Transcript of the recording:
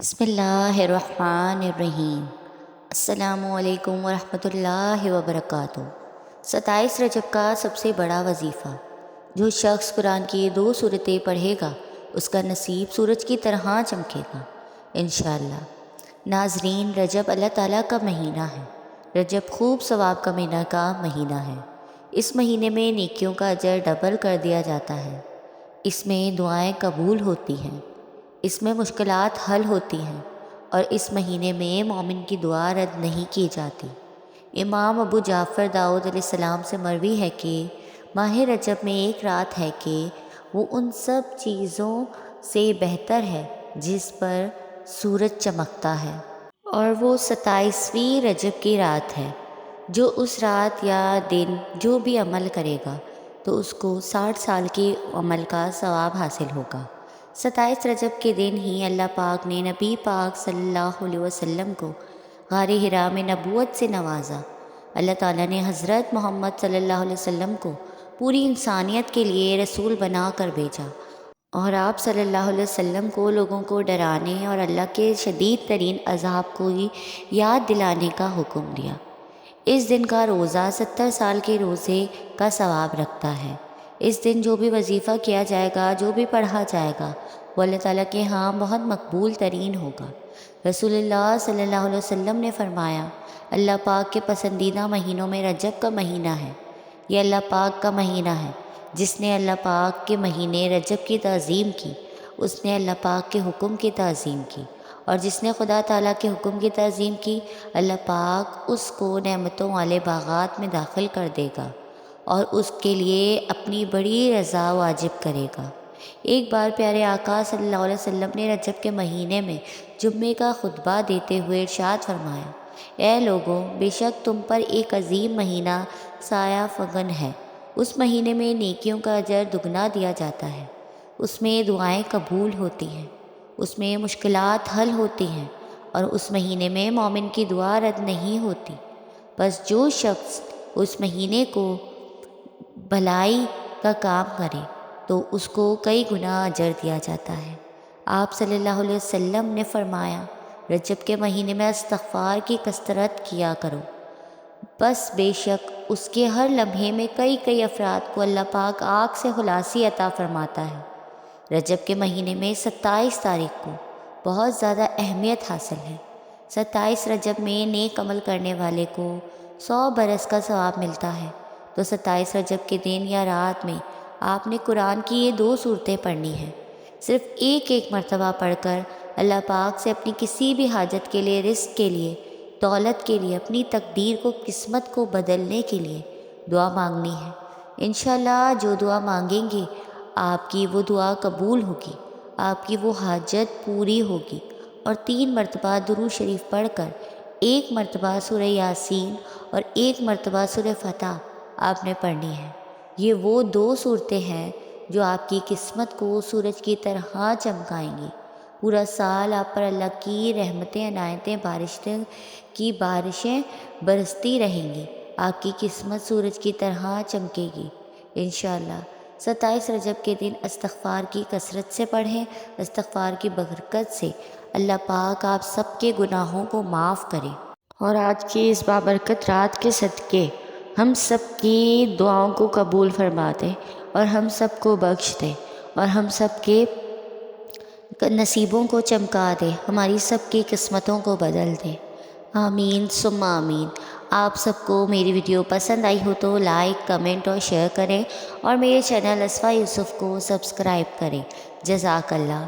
بسم اللہ الرحمن الرحیم۔ السلام علیکم ورحمۃ اللہ وبرکاتہ۔ 27 رجب کا سب سے بڑا وظیفہ۔ جو شخص قرآن کی 2 سورتیں پڑھے گا اس کا نصیب سورج کی طرح چمکے گا انشاءاللہ۔ ناظرین، رجب اللہ تعالیٰ کا مہینہ ہے۔ رجب خوب ثواب کمانے کا مہینہ ہے۔ اس مہینے میں نیکیوں کا اجر ڈبل کر دیا جاتا ہے۔ اس میں دعائیں قبول ہوتی ہیں، اس میں مشکلات حل ہوتی ہیں، اور اس مہینے میں مومن کی دعا رد نہیں کی جاتی۔ امام ابو جعفر داؤد علیہ السلام سے مروی ہے کہ ماہ رجب میں ایک رات ہے کہ وہ ان سب چیزوں سے بہتر ہے جس پر سورج چمکتا ہے، اور وہ 27ویں رجب کی رات ہے۔ جو اس رات یا دن جو بھی عمل کرے گا تو اس کو 60 سال کے عمل کا ثواب حاصل ہوگا۔ 27 رجب کے دن ہی اللہ پاک نے نبی پاک صلی اللہ علیہ وسلم کو غار حرا میں نبوت سے نوازا۔ اللہ تعالیٰ نے حضرت محمد صلی اللہ علیہ وسلم کو پوری انسانیت کے لیے رسول بنا کر بھیجا، اور آپ صلی اللہ علیہ وسلم کو لوگوں کو ڈرانے اور اللہ کے شدید ترین عذاب کو یاد دلانے کا حکم دیا۔ اس دن کا روزہ 70 سال کے روزے کا ثواب رکھتا ہے۔ اس دن جو بھی وظیفہ کیا جائے گا، جو بھی پڑھا جائے گا، وہ اللہ تعالیٰ کے ہاں بہت مقبول ترین ہوگا۔ رسول اللہ صلی اللہ علیہ وسلم نے فرمایا، اللہ پاک کے پسندیدہ مہینوں میں رجب کا مہینہ ہے۔ یہ اللہ پاک کا مہینہ ہے۔ جس نے اللہ پاک کے مہینے رجب کی تعظیم کی، اس نے اللہ پاک کے حکم کی تعظیم کی، اور جس نے خدا تعالیٰ کے حکم کی تعظیم کی، اللہ پاک اس کو نعمتوں والے باغات میں داخل کر دے گا اور اس کے لیے اپنی بڑی رضا واجب کرے گا۔ ایک بار پیارے آقا صلی اللہ علیہ وسلم نے رجب کے مہینے میں جمعے کا خطبہ دیتے ہوئے ارشاد فرمایا، اے لوگوں، بے شک تم پر ایک عظیم مہینہ سایہ فگن ہے۔ اس مہینے میں نیکیوں کا اجر دگنا دیا جاتا ہے، اس میں دعائیں قبول ہوتی ہیں، اس میں مشکلات حل ہوتی ہیں، اور اس مہینے میں مومن کی دعا رد نہیں ہوتی۔ بس جو شخص اس مہینے کو بھلائی کا کام کرے تو اس کو کئی گنا اجر دیا جاتا ہے۔ آپ صلی اللہ علیہ وسلم نے فرمایا، رجب کے مہینے میں استغفار کی کثرت کیا کرو، بس بے شک اس کے ہر لمحے میں کئی افراد کو اللہ پاک آگ سے خلاصی عطا فرماتا ہے۔ رجب کے مہینے میں 27 تاریخ کو بہت زیادہ اہمیت حاصل ہے۔ 27 رجب میں نیک عمل کرنے والے کو 100 برس کا ثواب ملتا ہے۔ تو 27 رجب کے دن یا رات میں آپ نے قرآن کی یہ 2 سورتیں پڑھنی ہیں۔ صرف ایک مرتبہ پڑھ کر اللہ پاک سے اپنی کسی بھی حاجت کے لیے، رزق کے لیے، دولت کے لیے، اپنی تقدیر کو، قسمت کو بدلنے کے لیے دعا مانگنی ہے۔ انشاءاللہ جو دعا مانگیں گے آپ کی وہ دعا قبول ہوگی، آپ کی وہ حاجت پوری ہوگی۔ اور 3 مرتبہ درود شریف پڑھ کر 1 مرتبہ سورہ یاسین اور 1 مرتبہ سورہ فتح آپ نے پڑھنی ہے۔ یہ وہ 2 صورتیں ہیں جو آپ کی قسمت کو سورج کی طرح چمکائیں گی۔ پورا سال آپ پر اللہ کی رحمتیں، عنایتیں، بارشیں برستی رہیں گی۔ آپ کی قسمت سورج کی طرح چمکے گی انشاءاللہ۔ 27 رجب کے دن استغفار کی کثرت سے پڑھیں۔ استغفار کی برکت سے اللہ پاک آپ سب کے گناہوں کو معاف کرے، اور آج کی اس بابرکت رات کے صدقے ہم سب کی دعاؤں کو قبول فرما دے، اور ہم سب کو بخش دے، اور ہم سب کے نصیبوں کو چمکا دے، ہماری سب کی قسمتوں کو بدل دے۔ آمین ثم آمین۔ آپ سب کو میری ویڈیو پسند آئی ہو تو لائک، کمنٹ اور شیئر کریں، اور میرے چینل اسفا یوسف کو سبسکرائب کریں۔ جزاک اللہ۔